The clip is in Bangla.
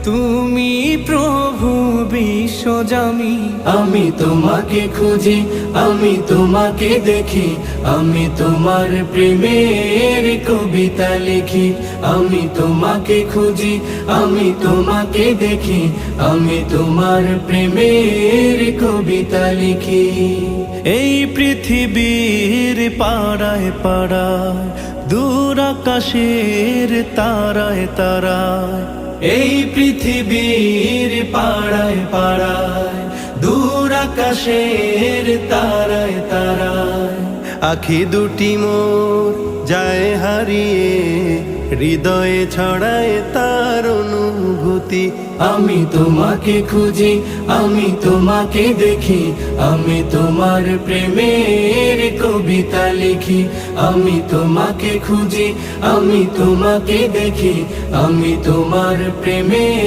তুমি প্রভু বিশ্বজামি। আমি তোমাকে খুঁজি, আমি তোমাকে দেখি, আমি তোমার প্রেমের কবিতা লিখি। আমি তোমাকে খুঁজি, আমি তোমাকে দেখি, আমি তোমার প্রেমের কবিতা লিখি। এই পৃথিবীর পাড়ায় পাড়ায়, দূর আকাশের তারায় তারায়, এই পৃথিবীর পাড়ায় পাড়ায়, দূর আকাশের তারায় তারায়, আখি দুটি মোর যায় হারিয়ে, হৃদয়ে ছড়ায় তার অনুভূতি। আমি তোমাকে খুঁজি, আমি তোমাকে দেখি, আমি তোমার প্রেমের কবিতা লিখি। আমি তোমাকে খুঁজি, আমি তোমাকে দেখি, আমি তোমার প্রেমের